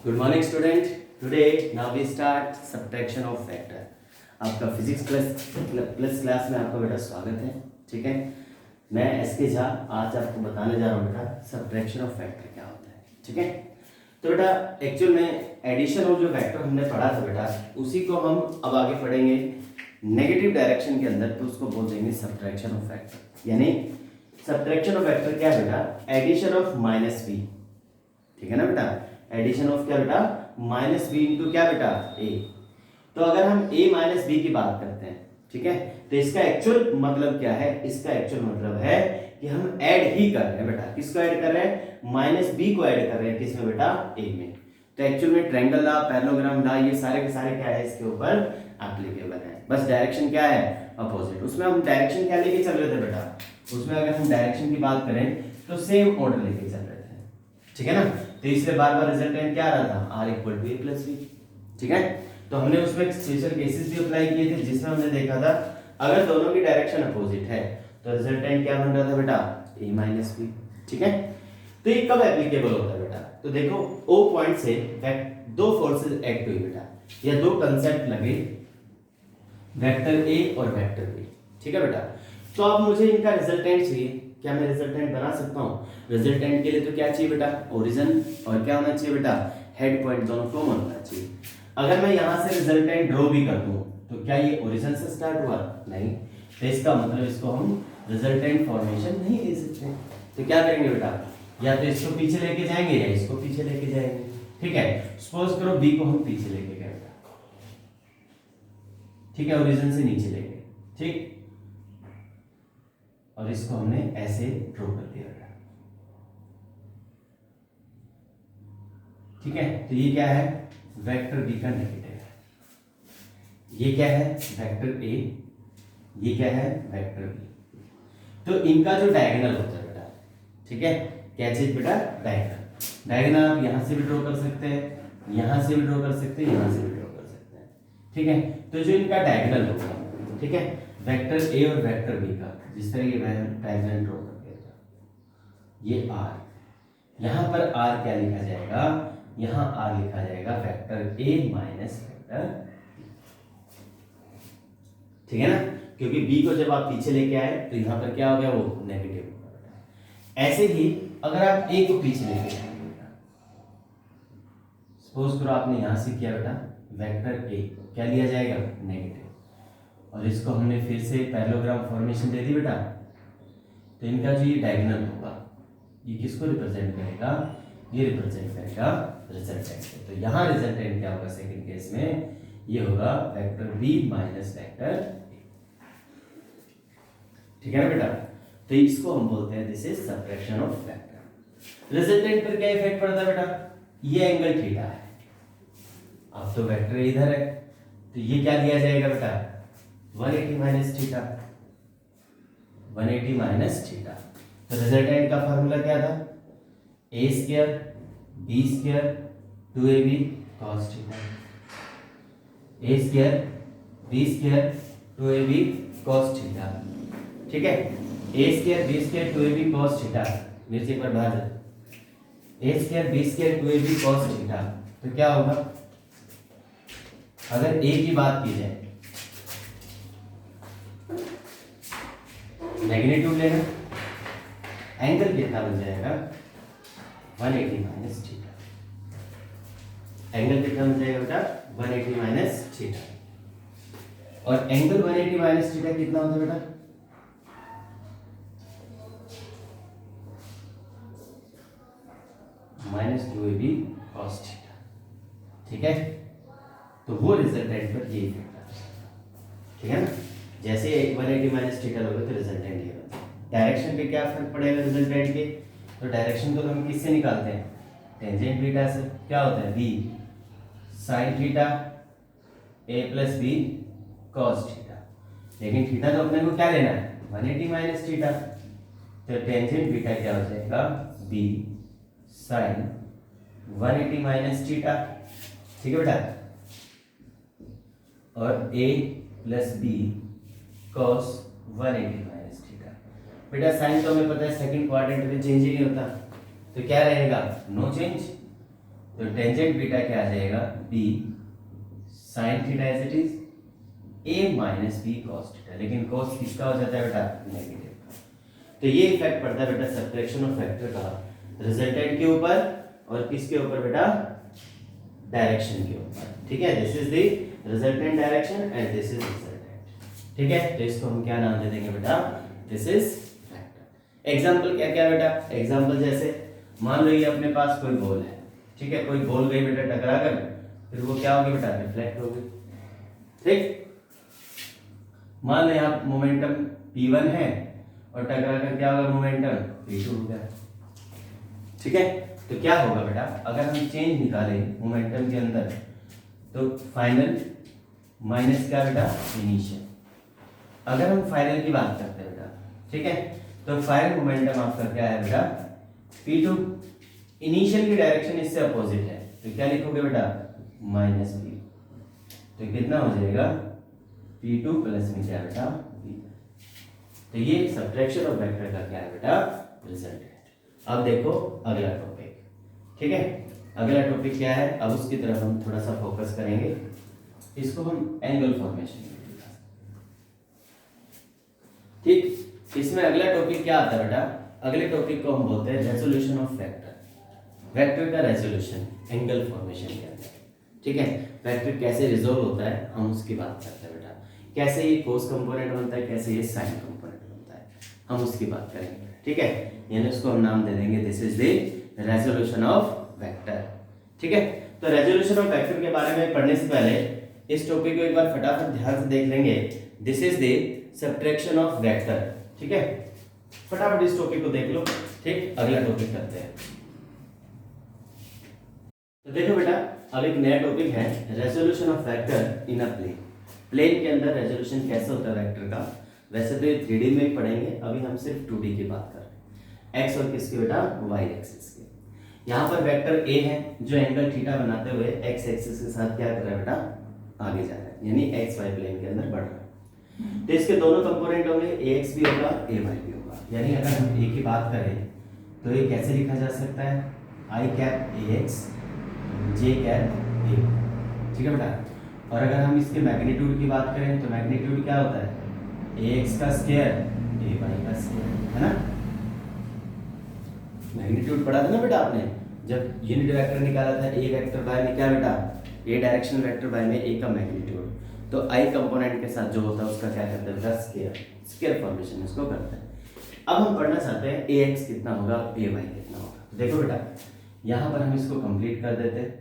Good morning student. Today now we start subtraction of factor. आपका physics plus class में आपका बेटा स्वागत है। ठीक है, मैं एसके झा आज आपको बताने जा रहा हूँ बेटा सब्ट्रैक्शन ऑफ फैक्टर क्या होता है। ठीक है, तो बेटा एक्चुअल में एडिशन ऑफ जो फैक्टर हमने पढ़ा था बेटा उसी को हम अब आगे पढ़ेंगे नेगेटिव डायरेक्शन के अंदर, तो उसको बोल देंगे सब्ट्रैक्शन ऑफ फैक्टर। यानी सब्ट्रैक्शन ऑफ फैक्टर क्या है बेटा? Addition of minus B. ठीक है ना बेटा, एडिशन ऑफ क्या बेटा? माइनस बी इंटू क्या बेटा? ए। तो अगर हम ए माइनस बी की बात करते हैं, ठीक है, तो इसका एक्चुअल मतलब क्या है? इसका एक्चुअल मतलब है कि हम ऐड ही कर रहे हैं बेटा। किसको ऐड कर रहे हैं? माइनस बी को ऐड कर रहे हैं किसमें बेटा? ए में। तो एक्चुअल में ट्रायंगल ला, पैरेललोग्राम ला, ये सारे के सारे क्या है इसके ऊपर एप्लीकेबल है। बस डायरेक्शन क्या है? अपोजिट। उसमें हम डायरेक्शन क्या लेके चल रहे थे बेटा? उसमें अगर हम डायरेक्शन की बात करें तो सेम ऑर्डर लेके चल रहे थे। ठीक है ना, तो इसलिए बार बार रिजल्टेंट क्या आ रहा था? R equal to A plus B. ठीक है, तो हमने उसमें स्पेशल केसेस भी अप्लाई किए थे जिसमें हमने देखा था अगर दोनों की डायरेक्शन अपोजिट है तो रिजल्टेंट क्या बन रहा था बेटा? ए माइनस बी। ठीक है, तो ये कब एप्लीकेबल होता है बेटा? तो देखो ओ पॉइंट से दो फोर्सेस एक्ट हुई बेटा, या दो कंसेप्ट लगे, वेक्टर ए और वेक्टर बी। ठीक है बेटा, तो अब मुझे इनका रिजल्टेंट चाहिए। क्या मैं रिजल्टेंट बना सकता हूँ? रिजल्टेंट के लिए तो क्या चाहिए बेटा? ओरिजिन और क्या होना चाहिए बेटा? हेड पॉइंट दोनों कॉमन होना चाहिए। अगर मैं यहां से रिजल्टेंट ड्रॉ भी कर दूं तो क्या ये ओरिजिन से स्टार्ट हुआ? नहीं, तो इसका मतलब इसको हम रिजल्टेंट फॉर्मेशन नहीं दे सकते। तो क्या करेंगे बेटा? या तो इसको पीछे लेके जाएंगे या इसको पीछे लेके जाएंगे। ठीक है, सपोज करो बी को हम पीछे लेके गए बेटा, ठीक है, ओरिजिन से नीचे ले गए। ठीक, और इसको हमने ऐसे ड्रॉ कर दिया। ठीक है, तो ये क्या है? वेक्टर बी का नेगेटिव है। ये क्या है? Vector A. ये क्या है? Vector B. तो इनका जो डायगोनल होता है बेटा, ठीक है, क्या चीज बेटा? डायगोनल। डायगोनल आप यहां से भी ड्रॉ कर सकते हैं, यहां से भी ड्रॉ कर सकते हैं, यहां से भी ड्रॉ कर सकते हैं। ठीक है, तो जो इनका डायगोनल होगा, ठीक है, वेक्टर ए और वेक्टर बी का, जिस तरह ये डायगोनल ड्रॉ कर दिया, ये आर, यहां पर आर क्या लिखा जाएगा? यहां आर लिखा जाएगा vector A minus vector B. ठीक है ना, क्योंकि बी को जब आप पीछे लेके आए तो यहां पर क्या हो गया? वो नेगेटिव हो गया। ऐसे ही अगर आप ए को पीछे लेके जाएंगे बेटा, सपोज करो आपने यहां से किया बेटा, वेक्टर ए क्या लिया जाएगा? नेगेटिव, और इसको हमने फिर से पैरेललोग्राम फॉर्मेशन दे दी बेटा, तो इनका जो ये डायगोनल होगा ये किसको रिप्रेजेंट करेगा? ये रिप्रेजेंट करेगा रिजल्टेंट। तो यहां रिजल्टेंट क्या होगा सेकंड केस में? ये होगा vector B minus vector A. ठीक है ना बेटा, तो इसको हम बोलते हैं this is subtraction of vector. Resultant पर क्या इफेक्ट पड़ता है बेटा? ये एंगल थीटा है। अब तो वेक्टर इधर है तो ये क्या लिया जाएगा बेटा? 180 माइनस थीटा। 180 minus theta. तो रिजल्टेंट का फार्मूला क्या था? A square B square 2ab cos theta. A square B square 2ab cos theta. ठीक है, A square B square 2ab cos theta, मेरे से एक बार बाहर जाओ। A square B square 2ab cos theta, तो क्या होगा? अगर ए की बात की जाए, मैग्नीट्यूड लेना, एंगल कितना बन जाएगा? 180 माइनस थीटा। एंगल कितना बन जाएगा बेटा? 180 माइनस थीटा। और एंगल 180 माइनस थीटा कितना होता है बेटा? -2ab cos theta. ठीक है, तो वो रिजल्टेंट पर ये इफेक्ट आता है। ठीक है ना, जैसे 180 माइनस थीटा लोगे तो रिजल्टेंट ये बनता है। डायरेक्शन पे क्या फर्क पड़ेगा रिजल्टेंट के? तो डायरेक्शन को तो हम किससे निकालते हैं? टेंजेंट थीटा से। क्या होता है? B sine theta A plus B cos theta. लेकिन थीटा तो अपने को क्या लेना है? 180 माइनस थीटा। तो टेंजेंट थीटा क्या हो जाएगा? B sine 180 minus theta. ठीक है बेटा, और A plus B cos 180 minus theta. बेटा साइन तो हमें पता है सेकंड क्वाड्रेंट में चेंज ही नहीं होता, तो क्या रहेगा? No change. तो टेंजेंट बीटा क्या आ जाएगा, B sine theta as it is, A minus B cos theta. लेकिन कॉस किसका हो जाता है बेटा, नेगेटिव का। तो ये इफेक्ट पड़ता है बेटा सब्ट्रैक्शन ऑफ फैक्टर का रिजल्टेंट के ऊपर और किसके ऊपर बेटा, डायरेक्शन के ऊपर। ठीक है, this is the resultant direction and this is resultant. ठीक है, तो इसको हम क्या नाम दे देंगे बेटा, दिस इज फैक्टर। एग्जांपल क्या क्या बेटा, एग्जांपल जैसे मान लो ये अपने पास कोई बॉल है, ठीक है, कोई बॉल गई बेटा टकरा कर, फिर वो क्या होगी बेटा, रिफ्लेक्ट होगी। ठीक, मान लो यहाँ मोमेंटम P1 है और टकरा कर क्या होगा, मोमेंटम P2 हो गया। ठीक है, तो क्या होगा बेटा, अगर हम चेंज निकालें मोमेंटम के अंदर तो फाइनल माइनस क्या बेटा, इनिशियल। अगर हम फाइनल की बात करते हैं बेटा, ठीक है, तो फाइनल मोमेंटम आपका क्या है बेटा, P2। इनिशियल की डायरेक्शन इससे अपोजिट है, तो क्या लिखोगे बेटा, माइनस बी। तो कितना हो जाएगा, P2 प्लस में क्या बेटा, B। तो ये सब्ट्रैक्शन ऑफ वेक्टर का क्या है बेटा, रिजल्ट है। अब देखो अगला टॉपिक। ठीक है, अगला टॉपिक क्या है, अब उसकी तरफ हम थोड़ा सा फोकस करेंगे। इसको हम एंगल फॉर्मेशन। ठीक, इसमें अगला टॉपिक क्या आता है बेटा, अगले टॉपिक को हम बोलते हैं रेजोल्यूशन ऑफ वेक्टर। वेक्टर का रेजोल्यूशन एंगल फॉर्मेशन के अंदर। ठीक है, वेक्टर कैसे रिजोल्व होता है हम उसकी बात करते हैं बेटा। कैसे ये कोस कंपोनेंट बनता है, कैसे ये साइन कंपोनेंट बनता है, हम उसकी बात करेंगे। ठीक है, यानी उसको हम नाम दे देंगे this is the resolution of vector. ठीक है, तो रेजोल्यूशन ऑफ वेक्टर के बारे में पढ़ने से पहले इस टॉपिक को एक बार फटाफट ध्यान से देख लेंगे। This is the subtraction of vector. ठीक है, फटाफट इस टॉपिक को देख लो। ठीक, अगला टॉपिक करते हैं। तो देखो बेटा, अब एक नया टॉपिक है resolution of vector in a plane. Plane के अंदर रेजोल्यूशन कैसे होता है वेक्टर का, वैसे तो ये 3D में ही पढ़ेंगे, अभी हम सिर्फ 2D की बात कर रहे हैं। एक्स और किसके बेटा, वाई एक्सिस के। यहाँ पर वेक्टर ए है जो एंगल थीटा बनाते हुए एक्स एक्सिस के साथ क्या कर रहा है बेटा, आगे जा रहा है, यानी एक्स वाई प्लेन के अंदर बढ़ रहा है। तो इसके दोनों कंपोनेंट होंगे, ए एक्स भी होगा, ए वाई भी होगा। यानी अगर हम ए की बात करें तो ये कैसे लिखा जा सकता है, I cap A X J cap A. ठीक है बेटा, और अगर हम इसके मैग्नीट्यूड की बात करें तो मैग्नीट्यूड क्या होता है, ए एक्स का स्क्वायर ए वाई का स्क्वायर, है ना। मैग्नीट्यूड पढ़ा था ना बेटा आपने, जब यूनिट वेक्टर निकाला था, ए वेक्टर बाय में क्या बेटा, ए डायरेक्शनल वेक्टर बाय में ए का मैग्नीट्यूड, तो आई कंपोनेंट के साथ जो होता है उसका क्या करते हैं बेटा, स्क्वायर। स्क्वायर फॉर्मेशन इसको करते हैं। अब हम पढ़ना चाहते हैं ए एक्स कितना होगा, ए वाई कितना होगा। देखो बेटा, यहाँ पर हम इसको कंप्लीट कर देते हैं।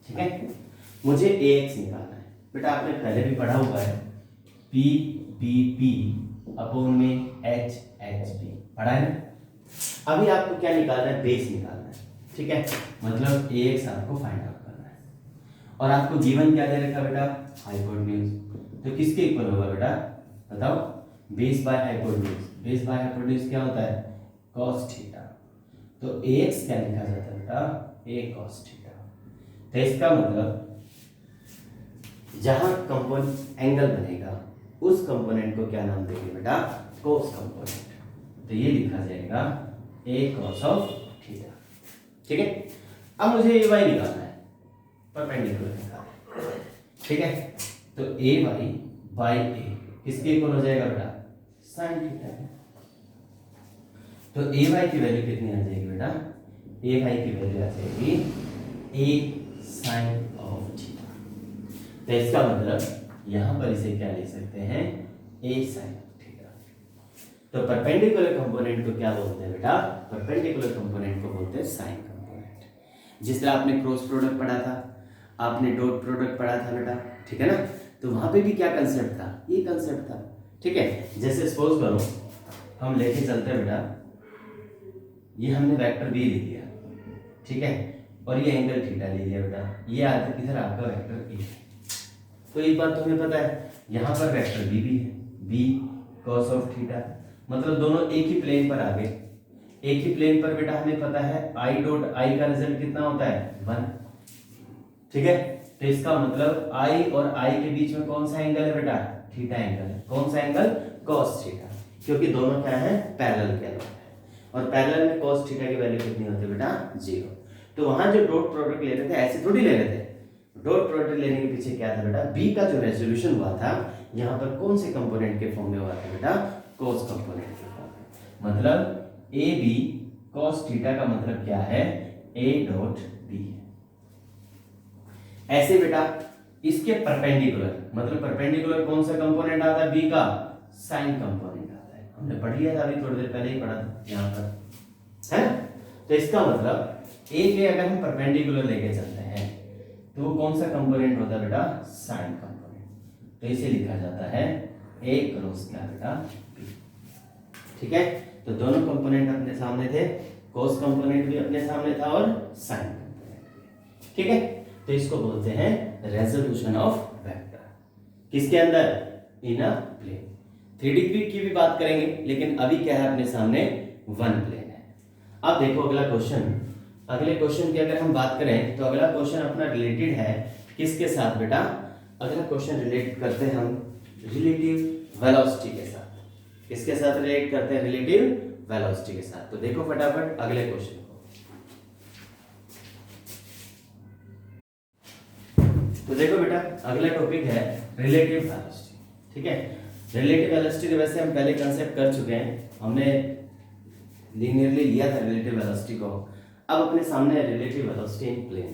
ठीक है, मुझे ए एक्स निकालना है बेटा, आपने पहले भी पढ़ा हुआ है, पी पी पी अपॉन में एच एच पी पढ़ा है ना। अभी आपको क्या निकालना है, बेस निकालना है। ठीक है, मतलब ए एक्स आपको फाइंड आउट करना है और आपको गिवन क्या दे रखा बेटा, हाइपोटेन्यूज। तो किसके इक्वल होगा बेटा, बताओ, base by hypotenuse. Base by hypotenuse क्या होता है, cos थीटा। तो ax क्या लिखा जाता है बेटा, a cos थीटा। तो इसका मतलब जहां कंपोनेंट एंगल बनेगा उस कंपोनेंट को क्या नाम देंगे बेटा, cos कंपोनेंट। तो ये लिखा जाएगा a cos ऑफ थीटा। ठीक है, अब मुझे a y निकालना है, परपेंडिकुलर निकालना है। ठीक है, तो a y बाई a किसके इक्वल हो जाएगा बेटा, sin थीटा है। तो ए वाई की वैल्यू कितनी आ जाएगी बेटा, ए वाई की वैल्यू आ जाएगी ए साइन ऑफ थीटा। तो इसका मतलब यहां पर इसे क्या ले सकते हैं, ए साइन ऑफ थीटा। तो परपेंडिकुलर कंपोनेंट को क्या बोलते हैं बेटा, परपेंडिकुलर कंपोनेंट को बोलते हैं साइन कंपोनेंट। जिस तरह आपने क्रॉस प्रोडक्ट पढ़ा था, आपने डॉट प्रोडक्ट पढ़ा था बेटा, ठीक है ना, तो वहां पे भी क्या कंसेप्ट था, ये कंसेप्ट था। ठीक है, जैसे सपोज करो हम लेके चलते हैं बेटा, ये हमने वेक्टर बी ले लिया, ठीक है, और ये एंगल थीटा ले लिया बेटा, ये आता है किधर, आपका वेक्टर ए। तो एक बात तुम्हें पता है, यहाँ पर वेक्टर बी भी है, बी कॉस ऑफ थीटा, मतलब दोनों एक ही प्लेन पर आ गए। एक ही प्लेन पर बेटा हमें पता है आई डॉट आई का रिजल्ट कितना होता है, 1। ठीक है, तो इसका मतलब आई और आई के बीच में कौन सा एंगल है बेटा, थीटा एंगल है। कौन सा एंगल, कॉस थीटा, क्योंकि दोनों क्या है, पैरेलल के अंदर है, और पैरेलल में cos थीटा की वैल्यू कितनी होती है बेटा, 0। तो वहां जो डॉट प्रोडक्ट ले रहे थे ऐसे थोड़ी ले रहे थे, डॉट प्रोडक्ट लेने के पीछे क्या था बेटा, बी का जो रेजोल्यूशन हुआ था यहाँ पर कौन से कंपोनेंट के फॉर्म में हुआ था बेटा, कॉस कंपोनेंट के फॉर्म में। मतलब ए बी कॉस थीटा का मतलब क्या है, ए डॉट बी है। ऐसे बेटा इसके परपेंडिकुलर, मतलब परपेंडिकुलर कौन सा कंपोनेंट आता है, बी का साइन कंपोनेंट आता है। हमने पढ़ लिया था अभी थोड़ी देर पहले ही पढ़ा था यहाँ पर, है ना। तो इसका मतलब ए के अगर हम परपेंडिकुलर लेके चलते हैं तो वो कौन सा कंपोनेंट होता है बेटा, साइन कंपोनेंट। तो इसे लिखा जाता है ए क्रॉस क्या बेटा, बी। ठीक है, तो दोनों कंपोनेंट अपने सामने थे, कॉस कंपोनेंट भी अपने सामने था और साइन कंपोनेंट भी। ठीक है, तो इसको बोलते हैं रेजोल्यूशन ऑफ वेक्टर। किसके अंदर, इन अ प्लेन। 3D की भी बात करेंगे, लेकिन अभी क्या है अपने सामने, वन प्लेन है। अब देखो अगला क्वेश्चन, अगले क्वेश्चन की अगर हम बात करें तो अगला क्वेश्चन अपना रिलेटेड है किसके साथ बेटा, अगला क्वेश्चन रिलेट करते हैं हम रिलेटिव वेलोसिटी के साथ। किसके साथ रिलेट करते हैं, रिलेटिव वेलोसिटी के साथ। तो देखो फटाफट अगले क्वेश्चन को। तो देखो बेटा अगला टॉपिक है रिलेटिव वेलोसिटी। ठीक है, रिलेटिव वेलोसिटी के वैसे हम पहले कंसेप्ट कर चुके हैं, हमने लीनियरली लिया था रिलेटिव वेलोसिटी को। अब अपने सामने है रिलेटिव वेलोसिटी इन प्लेन।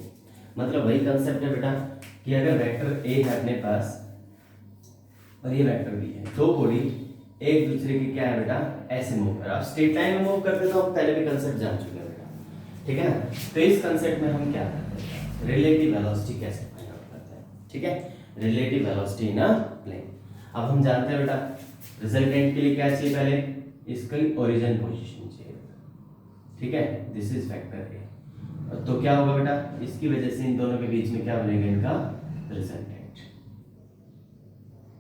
मतलब वही कंसेप्ट है बेटा कि अगर वेक्टर ए है अपने पास और ये वेक्टर बी है, दो बॉडी एक दूसरे की क्या है बेटा, ऐसे मूव कर, आप स्ट्रेट लाइन में मूव करते तो हम पहले भी कंसेप्ट जान चुके हैं बेटा। ठीक है ना, तो इस कंसेप्ट में हम क्या करते हैं, रिलेटिव वेलोसिटी कैसे फाइंड आउट करते हैं। ठीक है, relative velocity in a plane. अब हम जानते हैं बेटा रिजल्टेंट के लिए क्या चाहिए, पहले इसकी ओरिजिन पोजीशन चाहिए। ठीक है, दिस इज वेक्टर ए। तो क्या होगा बेटा, इसकी वजह से इन दोनों के बीच में क्या बनेगा, इनका रिजल्टेंट।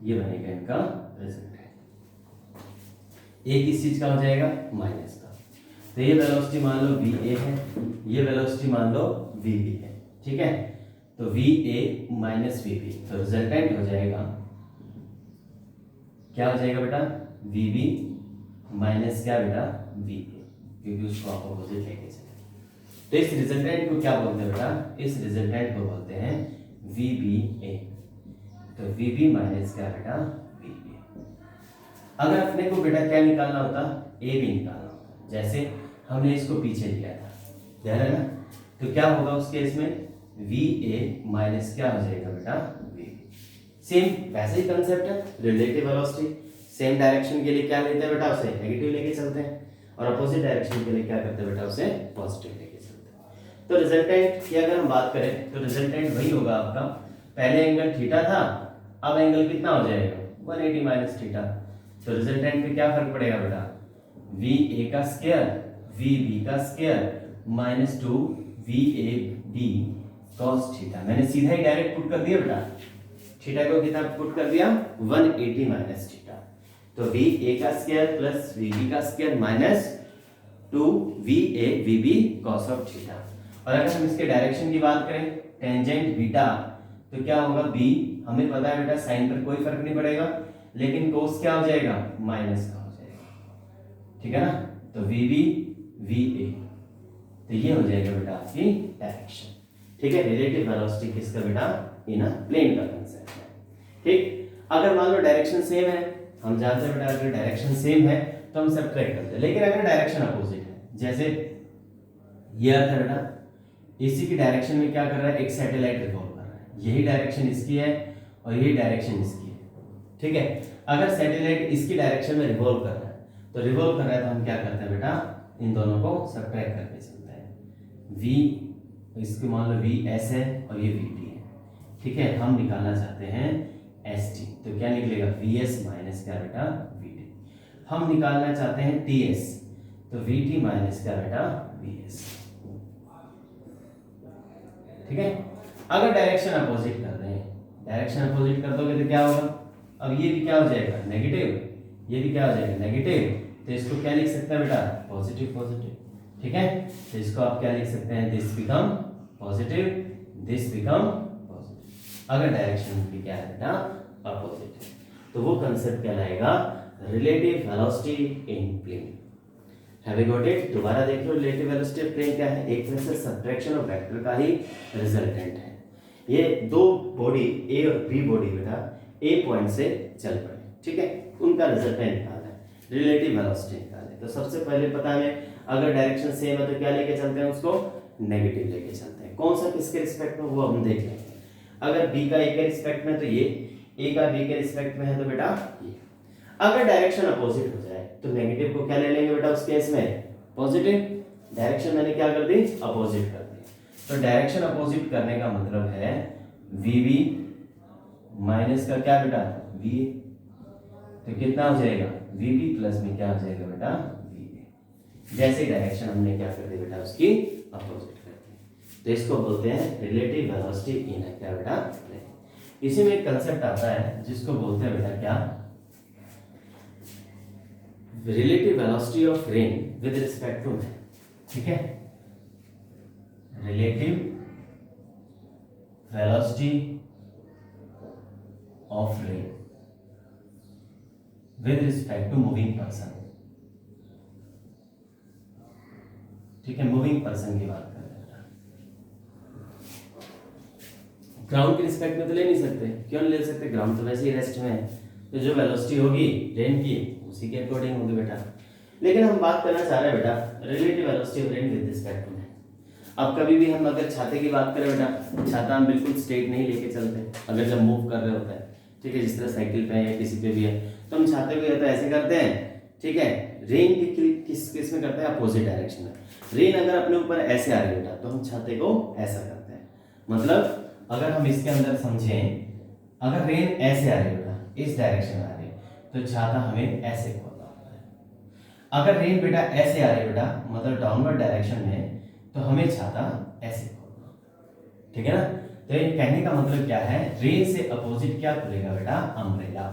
ये बनेगा इनका रिजल्टेंट। ए किस चीज का हो जाएगा, माइनस का। तो ये वेलोसिटी मान लो वी ए है, ये वेलोसिटी मान लो वी बी है। ठीक है, तो V A minus V B, तो रिजल्टेंट हो जाएगा क्या हो जाएगा बेटा, वी बी माइनस क्या बेटा, वी ए, क्योंकि उसको आप अपोजिट लेके चले। तो इस रिजल्टेंट को क्या बोलते हैं बेटा, इस रिजल्टेंट को बोलते हैं वी बी ए। तो वी बी माइनस क्या बेटा, वी बी। अगर अपने को बेटा क्या निकालना होता, ए बी निकालना होता, जैसे हमने इसको पीछे लिया था, ध्यान है ना। तो क्या होगा उस केस में, वी ए माइनस क्या हो जाएगा बेटा, वी बी। सेम वैसे ही कंसेप्ट है, रिलेटिव वेलोसिटी, सेम डायरेक्शन के लिए क्या लेते हैं बेटा, उसे नेगेटिव लेके चलते हैं, और अपोजिट डायरेक्शन के लिए क्या करते हैं बेटा, उसे पॉजिटिव लेके चलते हैं। तो रिजल्टेंट की अगर हम बात करें तो रिजल्टेंट वही होगा आपका, पहले एंगल थीटा था, अब एंगल कितना हो जाएगा, 180 माइनस थीटा। तो रिजल्टेंट पे क्या फर्क पड़ेगा बेटा, वी ए का स्क्वायर वी बी का square minus 2 V A B cos theta. मैंने सीधा ही डायरेक्ट पुट कर दिया बेटा, थीटा को कितना पुट कर दिया, 180 माइनस थीटा। तो वी ए का स्क्वायर प्लस वी बी का square minus 2 V A V B cos of theta. और अगर हम इसके डायरेक्शन की बात करें, टेंजेंट बीटा, तो क्या होगा, बी हमें पता है बेटा साइन पर कोई फर्क नहीं पड़ेगा, लेकिन कोस क्या हो जाएगा, माइनस का हो जाएगा। ठीक है ना, तो वी बी वी ए, तो ये हो जाएगा बेटा आपकी डायरेक्शन। ठीक है, रिलेटिव वेलोसिटी किसका बेटा, इन अ प्लेन का कंसेप्ट है। ठीक, अगर मान लो डायरेक्शन सेम है, हम जानते हैं बेटा अगर डायरेक्शन सेम है तो हम सब्ट्रैक्ट करते हैं, लेकिन अगर डायरेक्शन अपोजिट है, जैसे ये अर्थ है बेटा, इसी की डायरेक्शन में क्या कर रहा है, एक सैटेलाइट रिवॉल्व कर रहा है, यही डायरेक्शन इसकी है और यही डायरेक्शन इसकी है। ठीक है, अगर सैटेलाइट इसकी डायरेक्शन में रिवॉल्व कर रहा है, तो रिवॉल्व कर रहा है तो हम क्या करते हैं बेटा, इन दोनों को सब्ट्रैक्ट करके चलते हैं। v इसको मान लो वी एस है और ये वी टी है। ठीक है, हम निकालना चाहते हैं एस टी, तो क्या निकलेगा, वी एस माइनस क्या बेटा, वी टी। हम निकालना चाहते हैं टी एस, तो वी टी माइनस क्या बेटा, वी एस। ठीक है, अगर डायरेक्शन अपोजिट कर रहे हैं, डायरेक्शन अपोजिट कर दोगे तो क्या होगा, अब ये भी क्या हो जाएगा, नेगेटिव, ये भी क्या हो जाएगा, नेगेटिव। तो इसको क्या लिख सकते हैं बेटा, पॉजिटिव पॉजिटिव। ठीक है, तो इसको आप क्या लिख सकते हैं, this become positive, this become positive. अगर डायरेक्शन भी क्या है बेटा, अपोजिट है, तो वो कंसेप्ट कहलाएगा relative velocity in plane. Have you got it? दोबारा देख लो, रिलेटिव वेलोसिटी ऑफ ट्रेन क्या है? एक तरह से सब्ट्रैक्शन ऑफ वेक्टर का ही रिजल्टेंट है। ये दो बॉडी ए और बी बॉडी बेटा ए पॉइंट से चल पड़े, ठीक है, उनका रिजल्टेंट निकालना है, रिलेटिव वेलोसिटी निकालना है। तो सबसे पहले पता हमें अगर डायरेक्शन सेम है तो क्या लेके चलते हैं उसको? नेगेटिव लेके चलते हैं। कौन सा किसके रिस्पेक्ट में वो हम देख लेंगे। अगर बी का ए के रिस्पेक्ट में तो ये, ए का बी के रिस्पेक्ट में है तो बेटा ये। अगर डायरेक्शन अपोजिट हो जाए तो नेगेटिव को क्या ले लेंगे बेटा उस केस में? पॉजिटिव। डायरेक्शन मैंने क्या कर दी? अपोजिट कर दी। तो डायरेक्शन अपोजिट करने का मतलब है वीबी माइनस का क्या बेटा? वी। तो कितना हो जाएगा? वीबी प्लस में क्या हो जाएगा बेटा? वीबी। जैसे डायरेक्शन हमने क्या कर दी बेटा उसकी अपोजिट कर दी, तो इसको बोलते हैं रिलेटिव वेलोसिटी इन है क्या बेटा? इसी में एक कंसेप्ट आता है जिसको बोलते हैं बेटा क्या? Relative velocity of rain with respect to man, ठीक है, relative velocity of rain with respect to moving person, ठीक है, मूविंग पर्सन की बात कर रहे हैं। ग्राउंड के रिस्पेक्ट में तो ले नहीं सकते, क्यों नहीं ले सकते? ग्राउंड तो वैसे ही रेस्ट में है, तो जो वेलोसिटी होगी रेन की उसी के अकॉर्डिंग होगी बेटा। लेकिन हम बात करना चाह रहे हैं बेटा relative velocity of rain with respect to man. अब कभी भी हम अगर छाते की बात करें बेटा, छाता हम बिल्कुल स्ट्रेट नहीं लेके चलते अगर जब मूव कर रहे होते हैं, ठीक है, जिस तरह साइकिल पे है या किसी पे भी है, तो हम छाते को या तो ऐसे करते हैं, ठीक है, रेन की किस में करते हैं? अपोजिट डायरेक्शन में। रेन अगर अपने ऊपर ऐसे आ रही है बेटा तो हम छाते को ऐसा करते हैं। मतलब अगर हम इसके अंदर समझें, अगर रेन ऐसे आ रही है बेटा, इस डायरेक्शन में आ रही है, तो छाता हमें ऐसे खोलना होता है। अगर रेन बेटा ऐसे आ रही है बेटा, मतलब डाउनवर्ड डायरेक्शन में, तो हमें छाता ऐसे खोलना होता है, ठीक है ना। तो ये कहने का मतलब क्या है? रेन से अपोजिट क्या खुलेगा बेटा? अम्ब्रेला।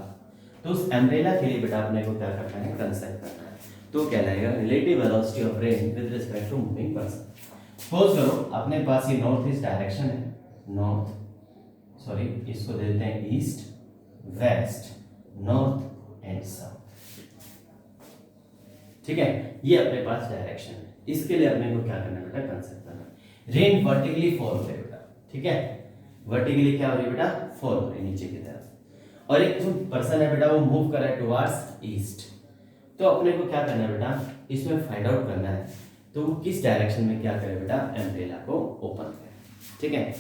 तो उस अम्ब्रेला के लिए बेटा अपने को क्या करना है? कंसेप्ट करना है। तो क्या रहेगा? Relative velocity of rain with respect to moving person. Suppose करो अपने पास ये नॉर्थ ईस्ट डायरेक्शन है, नॉर्थ, सॉरी इसको देते हैं east, west, north and south, ठीक है, ये अपने पास डायरेक्शन है। इसके लिए अपने को क्या करना है बेटा? कंसेप्ट करना है। रेन वर्टिकली फॉल हो रही है बेटा, ठीक है, वर्टिकली क्या हो रही है बेटा? फॉल हो रही है नीचे की तरफ, और एक जो पर्सन है बेटा वो मूव कर रहा है टुवर्ड्स ईस्ट। तो अपने को क्या करना है बेटा? इसमें फाइंड आउट करना है तो वो किस डायरेक्शन में क्या करे बेटा? अम्ब्रेला को ओपन करे, ठीक है,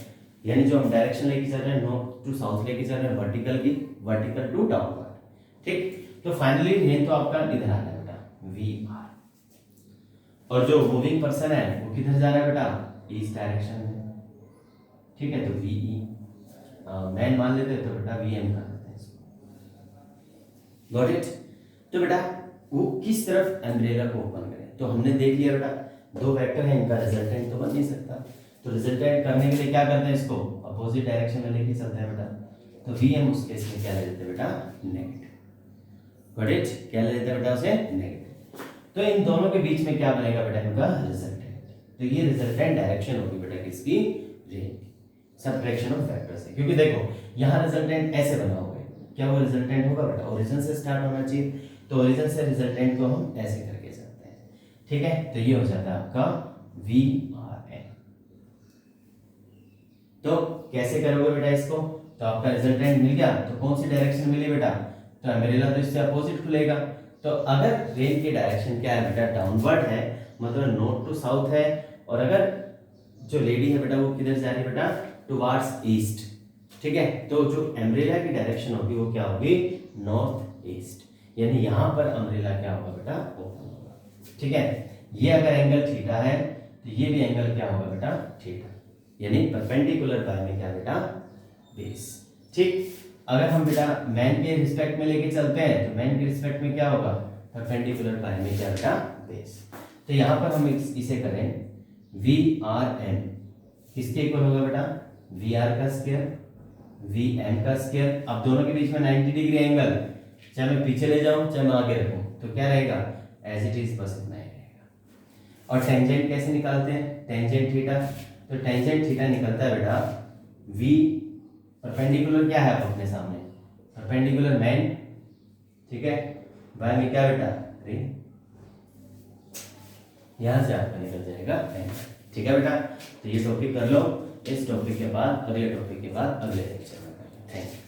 यानी जो हम डायरेक्शन लेके चल रहे हैं नॉर्थ टू साउथ लेके चल रहे हैं, वर्टिकल की, वर्टिकल टू डाउनवर्ड, ठीक। तो फाइनली रेन तो आपका इधर आ रहा है बेटा, वी आर, और जो मूविंग पर्सन है वो किधर जा रहा है बेटा? ईस्ट डायरेक्शन में, ठीक है, तो वी ई मैन मान लेते हैं तो बेटा वी एम कर देते हैं इसको, गॉट इट। तो बेटा वो किस तरफ अम्ब्रेला को ओपन करें? तो हमने देख लिया बेटा दो वेक्टर हैं, इनका रिजल्टेंट तो बन नहीं सकता, तो रिजल्टेंट करने के लिए क्या करते हैं? इसको अपोजिट डायरेक्शन में लेके चलते हैं बेटा। तो वी एम उस केस में क्या ले लेते हैं बेटा? नेगेटिव, गॉट इट, क्या ले लेते हैं बेटा? उसे नेगेटिव। तो इन दोनों के बीच में क्या बनेगा बेटा? इनका रिजल्टेंट। तो ये रिजल्टेंट डायरेक्शन होगी बेटा किसकी? रेन की, सब्ट्रैक्शन ऑफ वेक्टर से। क्योंकि देखो यहाँ रिजल्टेंट ऐसे बना होगा, क्या वो रिजल्टेंट होगा बेटा? ओरिजिन से स्टार्ट होना चाहिए, तो ओरिजिन से रिजल्टेंट को हम ऐसे करके चलते हैं, ठीक है। तो ये हो जाता है आपका वी आर एन। तो कैसे करोगे बेटा इसको? तो आपका रिजल्टेंट मिल गया, तो कौन सी डायरेक्शन मिली बेटा? तो अम्ब्रेला तो इससे अपोजिट खुलेगा। तो अगर रेन की डायरेक्शन क्या है बेटा? डाउनवर्ड है, मतलब नॉर्थ टू साउथ है, और अगर जो लेडी है बेटा वो किधर जा रही है बेटा? टुवर्ड्स ईस्ट, ठीक है। तो जो अम्ब्रेला की डायरेक्शन होगी वो क्या होगी? नॉर्थ ईस्ट, यानी यहां पर अम्ब्रेला क्या होगा बेटा? ओपन होगा, ठीक है। ये अगर एंगल थीटा है तो ये भी एंगल क्या होगा बेटा? थीटा, यानी परपेंडिकुलर बाय में क्या बेटा? बेस, ठीक। अगर हम बेटा मैन के रिस्पेक्ट में लेके चलते हैं तो मैन के रिस्पेक्ट में क्या होगा? परपेंडिकुलर बाय में क्या बेटा? बेस। तो यहां पर हम इसे करें वी आर एन, किसके इक्वल होगा बेटा? वी आर का स्क्वायर, वी एम का स्क्वायर। अब दोनों के बीच में 90 डिग्री एंगल, चाहे मैं पीछे ले जाऊं चाहे मैं आगे रखूं, तो क्या रहेगा? एज इट इज, बस इतना ही रहेगा। और टेंजेंट कैसे निकालते हैं? Tangent theta. तो टेंजेंट थीटा निकलता है बेटा वी, परपेंडिकुलर क्या है आप अपने सामने? परपेंडिकुलर मैन, ठीक है, बाय में क्या बेटा? रेन, यहाँ से आपका निकल जाएगा एन। ठीक है बेटा, तो ये टॉपिक कर लो, इस टॉपिक के बाद अगले टॉपिक के बाद अगले लेक्चर में करेंगे। Thank you.